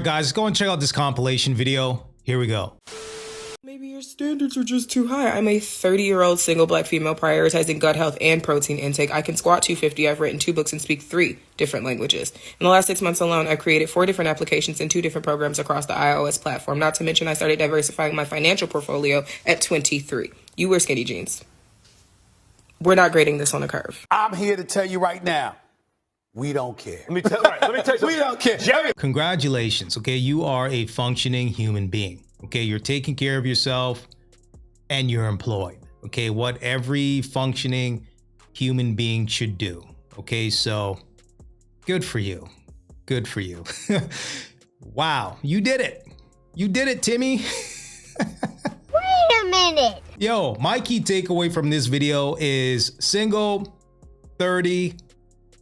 right, guys, let's go and check out this compilation video. Here we go. Maybe your standards are just too high. I'm a 30-year-old single black female prioritizing gut health and protein intake. I can squat 250. I've written 2 books and speak 3 different languages. In the last 6 months alone, I've created 4 different applications and 2 different programs across the iOS platform. Not to mention, I started diversifying my financial portfolio at 23. You wear skinny jeans. We're not grading this on a curve. I'm here to tell you right now, we don't care. Let me tell you We don't care. Congratulations, okay? You are a functioning human being, okay? You're taking care of yourself and you're employed, okay? What every functioning human being should do, okay? So good for you. Good for you. Wow, you did it. You did it, Timmy. Wait a minute. Yo, my key takeaway from this video is single, 30,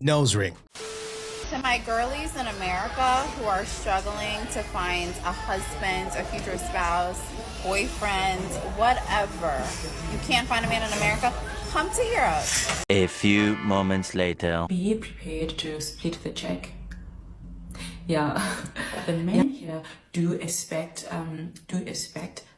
nose ring. To my girlies in America who are struggling to find a husband, a future spouse, boyfriend, whatever, you can't find a man in America, come to Europe. A few moments later. Be prepared to split the check. Yeah, the men here do expect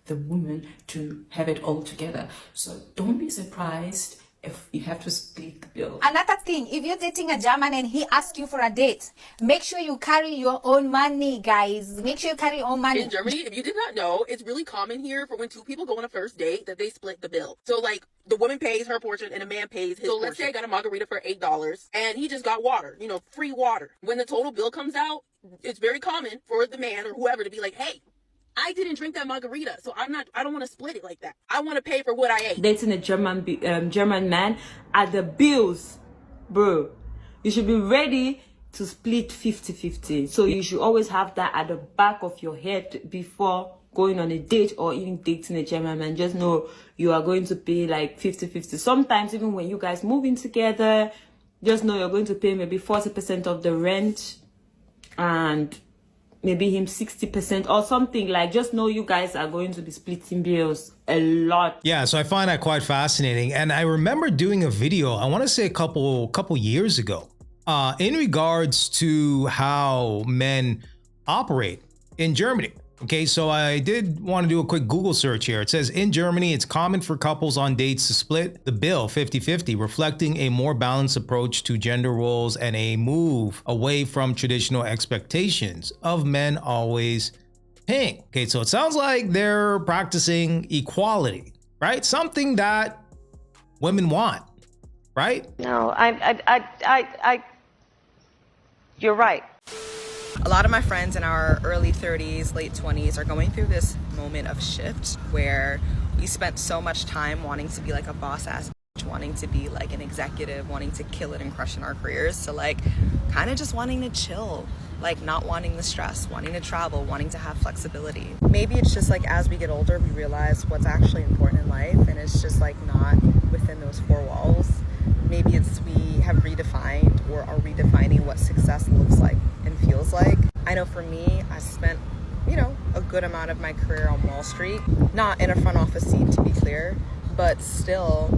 the woman to have it all together. So don't be surprised if you have to split the bill. Another thing, if you're dating a German and he asks you for a date, make sure you carry your own money, guys. Make sure you carry your own money. In Germany, if you did not know, it's really common here for when 2 people go on a first date that they split the bill. So like the woman pays her portion and the man pays his portion. So let's say I got a margarita for $8 and he just got water, you know, free water. When the total bill comes out, it's very common for the man or whoever to be like, hey, I didn't drink that margarita, so I don't want to split it like that. I want to pay for what I ate. Dating a German man at the bills, bro. You should be ready to split 50-50. So you should always have that at the back of your head before going on a date or even dating a German man. Just know you are going to pay like 50-50. Sometimes even when you guys move in together, just know you're going to pay maybe 40% of the rent and maybe him 60% or something. Like, just know you guys are going to be splitting bills a lot. Yeah, so I find that quite fascinating. And I remember doing a video, I want to say a couple years ago, in regards to how men operate in Germany. Okay, so I did want to do a quick Google search here. It says, in Germany, it's common for couples on dates to split the bill 50-50, reflecting a more balanced approach to gender roles and a move away from traditional expectations of men always paying. Okay, so it sounds like they're practicing equality, right? Something that women want, right? No, you're right. A lot of my friends in our early 30s, late 20s are going through this moment of shift where we spent so much time wanting to be like a boss ass, wanting to be like an executive, wanting to kill it and crush in our careers, to like kind of just wanting to chill, like not wanting the stress, wanting to travel, wanting to have flexibility. Maybe it's just like as we get older, we realize what's actually important in life, and it's just like not within those 4 walls. Maybe it's we have redefined or are redefining what success looks like and feels like. I know for me, I spent, you know, a good amount of my career on Wall Street, not in a front office seat to be clear, but still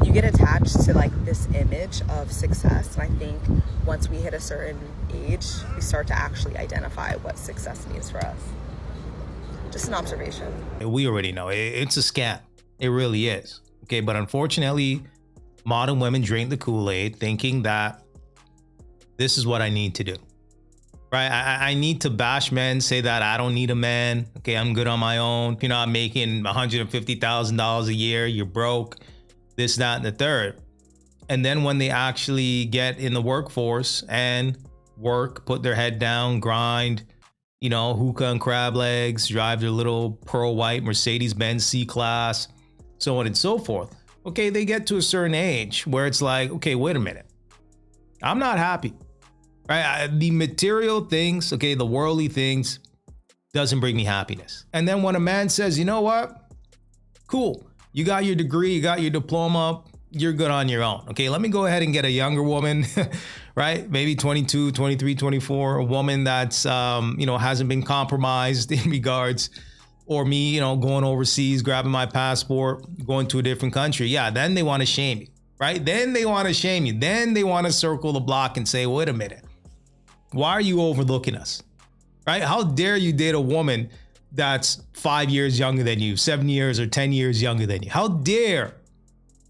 you get attached to like this image of success. And I think once we hit a certain age, we start to actually identify what success means for us. Just an observation. We already know it's a scam. It really is. Okay, but unfortunately, modern women drink the Kool-Aid thinking that this is what I need to do, right? I need to bash men, say that I don't need a man. Okay, I'm good on my own. If you're not making $150,000 a year, you're broke, this, that, and the third. And then when they actually get in the workforce and work, put their head down, grind, you know, hookah and crab legs, drive their little pearl white Mercedes-Benz C-Class, so on and so forth. Okay, they get to a certain age where it's like, okay, wait a minute. I'm not happy, right? The material things, okay, the worldly things doesn't bring me happiness. And then when a man says, you know what? Cool, you got your degree, you got your diploma, you're good on your own. Okay, let me go ahead and get a younger woman, right? Maybe 22, 23, 24, a woman that's, you know, hasn't been compromised in regards, or me, you know, going overseas, grabbing my passport, going to a different country. Yeah, then they want to shame you, right? Then they want to shame you. Then they want to circle the block and say, wait a minute, why are you overlooking us? right? How dare you date a woman that's 5 years younger than you, 7 years or 10 years younger than you? How dare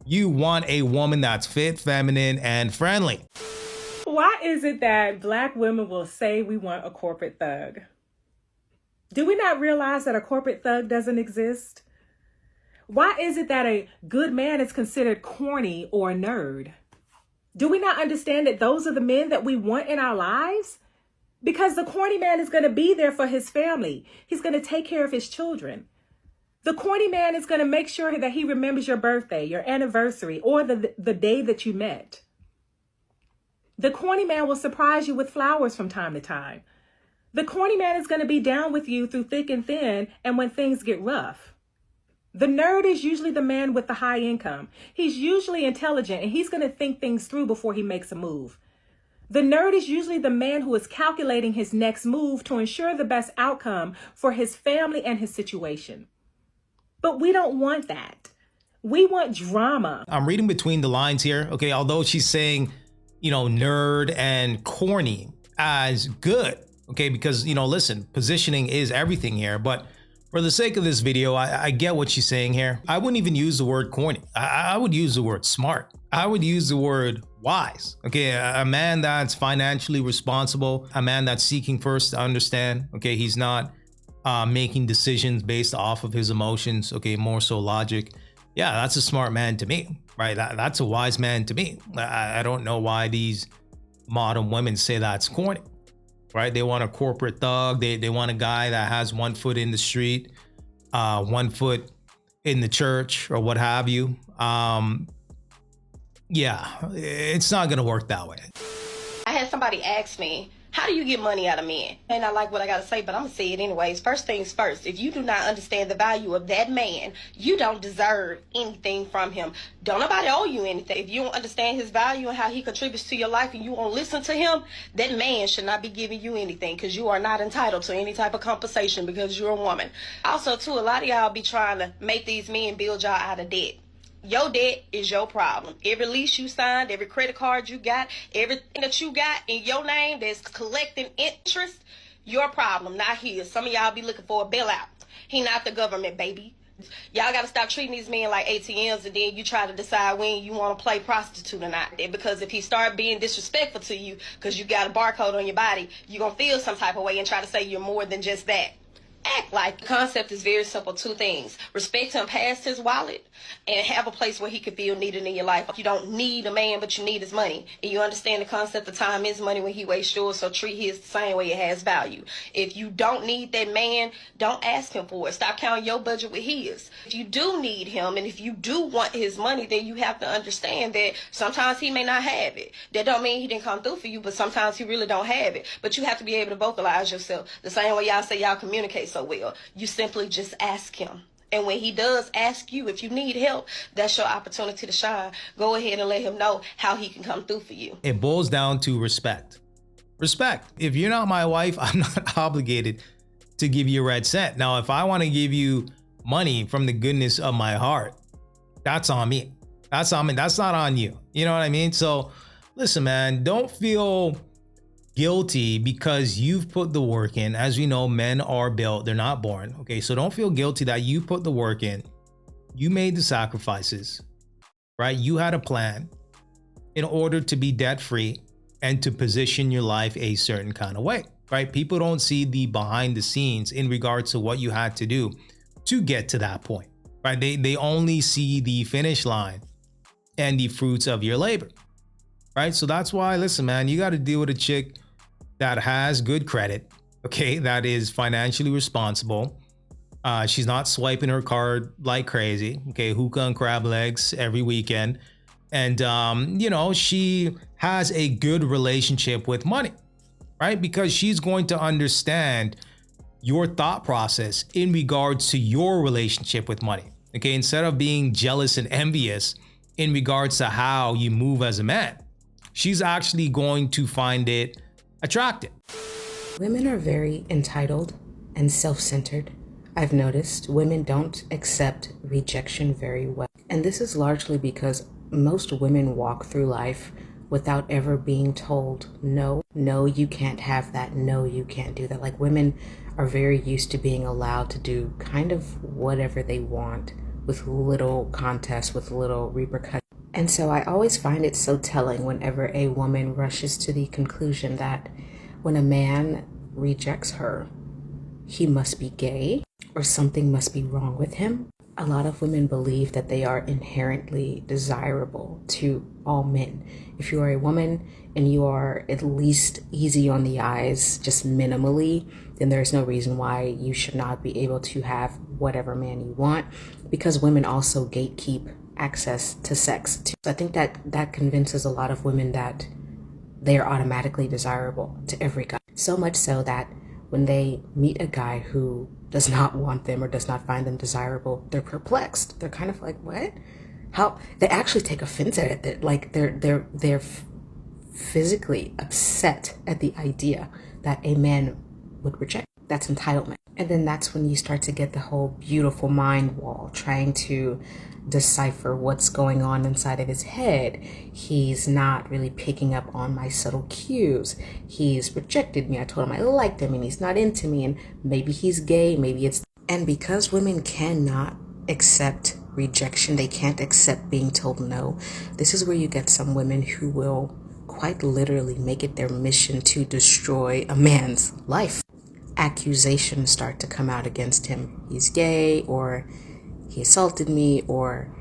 you want a woman that's fit, feminine, and friendly? Why is it that Black women will say we want a corporate thug? Do we not realize that a corporate thug doesn't exist? Why is it that a good man is considered corny or a nerd? Do we not understand that those are the men that we want in our lives? Because the corny man is going to be there for his family. He's going to take care of his children. The corny man is going to make sure that he remembers your birthday, your anniversary, or the day that you met. The corny man will surprise you with flowers from time to time. The corny man is going to be down with you through thick and thin and when things get rough. The nerd is usually the man with the high income. He's usually intelligent and he's going to think things through before he makes a move. The nerd is usually the man who is calculating his next move to ensure the best outcome for his family and his situation. But we don't want that. We want drama. I'm reading between the lines here. Okay, although she's saying, nerd and corny as good. Okay, because, listen, positioning is everything here. But for the sake of this video, I get what she's saying here. I wouldn't even use the word corny. I would use the word smart. I would use the word wise. Okay, a man that's financially responsible, a man that's seeking first to understand. Okay, he's not making decisions based off of his emotions. Okay, more so logic. Yeah, that's a smart man to me, right? That's a wise man to me. I don't know why these modern women say that's corny. Right? They want a corporate thug. They want a guy that has 1 foot in the street, 1 foot in the church or what have you. Yeah, it's not going to work that way. I had somebody ask me, how do you get money out of men? And I like what I got to say, but I'm going to say it anyways. First things first, if you do not understand the value of that man, you don't deserve anything from him. Don't nobody owe you anything. If you don't understand his value and how he contributes to your life and you won't listen to him, that man should not be giving you anything because you are not entitled to any type of compensation because you're a woman. Also, too, a lot of y'all be trying to make these men build y'all out of debt. Your debt is your problem. Every lease you signed, every credit card you got, everything that you got in your name that's collecting interest, your problem, not his. Some of y'all be looking for a bailout. He not the government, baby. Y'all got to stop treating these men like ATMs and then you try to decide when you want to play prostitute or not. Because if he start being disrespectful to you because you got a barcode on your body, you're going to feel some type of way and try to say you're more than just that. Act like. The concept is very simple. 2 things. Respect him past his wallet and have a place where he can feel needed in your life. You don't need a man, but you need his money. And you understand the concept of time is money when he wastes yours, so treat his the same way it has value. If you don't need that man, don't ask him for it. Stop counting your budget with his. If you do need him and if you do want his money, then you have to understand that sometimes he may not have it. That don't mean he didn't come through for you, but sometimes he really don't have it. But you have to be able to vocalize yourself. The same way y'all say y'all communicate so well. You simply just ask him. And when he does ask you if you need help, that's your opportunity to shine. Go ahead and let him know how he can come through for you. It boils down to respect. Respect. If you're not my wife, I'm not obligated to give you a red cent. Now, if I want to give you money from the goodness of my heart, that's on me. That's on me. That's not on you. You know what I mean? So listen, man, don't feel guilty because you've put the work in. As we know, men are built, they're not born. Okay, so don't feel guilty that you put the work in. You made the sacrifices, right? You had a plan in order to be debt free and to position your life a certain kind of way, right? People don't see the behind the scenes in regards to what you had to do to get to that point, right? They only see the finish line and the fruits of your labor, right? So that's why, listen, man, you got to deal with a chick that has good credit, okay, that is financially responsible. She's not swiping her card like crazy, okay, hookah and crab legs every weekend. And, she has a good relationship with money, right? Because she's going to understand your thought process in regards to your relationship with money, okay? Instead of being jealous and envious in regards to how you move as a man, she's actually going to find it attractive. Women are very entitled and self-centered. I've noticed women don't accept rejection very well. And this is largely because most women walk through life without ever being told, no, you can't have that. No, you can't do that. Like, women are very used to being allowed to do kind of whatever they want with little contest, with little repercussions. And so I always find it so telling whenever a woman rushes to the conclusion that when a man rejects her, he must be gay or something must be wrong with him. A lot of women believe that they are inherently desirable to all men. If you are a woman and you are at least easy on the eyes, just minimally, then there's no reason why you should not be able to have whatever man you want, because women also gatekeep access to sex. So I think that convinces a lot of women that they are automatically desirable to every guy. So much so that when they meet a guy who does not want them or does not find them desirable, they're perplexed. They're kind of like, what? How? They actually take offense at it. They're physically upset at the idea that a man would reject. That's entitlement. And then that's when you start to get the whole beautiful mind wall, trying to decipher what's going on inside of his head. He's not really picking up on my subtle cues. He's rejected me. I told him I liked him and he's not into me, and maybe he's gay, maybe it's... And because women cannot accept rejection, they can't accept being told no, this is where you get some women who will quite literally make it their mission to destroy a man's life. Accusations start to come out against him. He's gay, or he assaulted me, or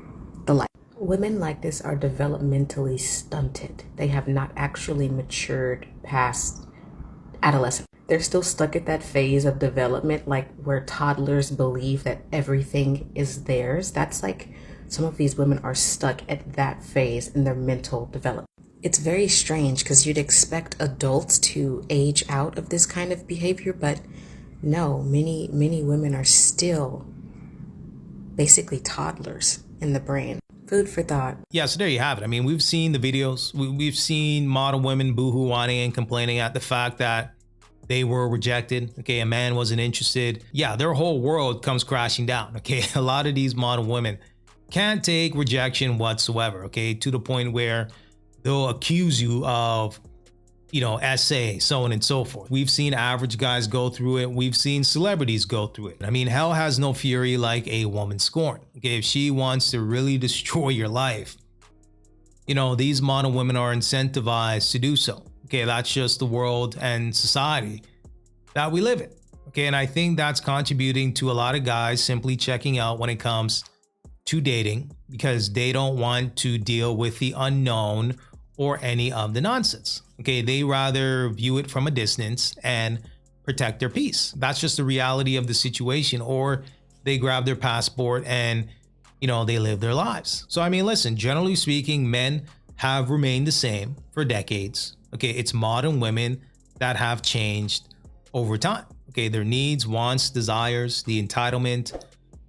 the like. Women like this are developmentally stunted. They have not actually matured past adolescence. They're still stuck at that phase of development, like where toddlers believe that everything is theirs. That's like, some of these women are stuck at that phase in their mental development. It's very strange because you'd expect adults to age out of this kind of behavior, but no, many women are still basically toddlers in the brain. Food for thought. Yeah, so there you have it. I mean, we've seen the videos. We've seen model women boohoo-whining and complaining at the fact that they were rejected. Okay, a man wasn't interested. Yeah, their whole world comes crashing down. Okay, a lot of these model women can't take rejection whatsoever. Okay, to the point where they'll accuse you of, SA, so on and so forth. We've seen average guys go through it. We've seen celebrities go through it. I mean, hell has no fury like a woman scorned. Okay, if she wants to really destroy your life, these model women are incentivized to do so. Okay, that's just the world and society that we live in. Okay, and I think that's contributing to a lot of guys simply checking out when it comes to dating, because they don't want to deal with the unknown or any of the nonsense. Okay, they rather view it from a distance and protect their peace. That's just the reality of the situation. Or they grab their passport and, they live their lives. So, I mean, listen, generally speaking, men have remained the same for decades. Okay, it's modern women that have changed over time. Okay, their needs, wants, desires, the entitlement,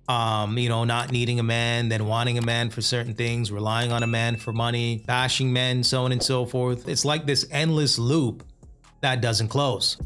not needing a man, then wanting a man for certain things, relying on a man for money, bashing men, so on and so forth. It's like this endless loop that doesn't close.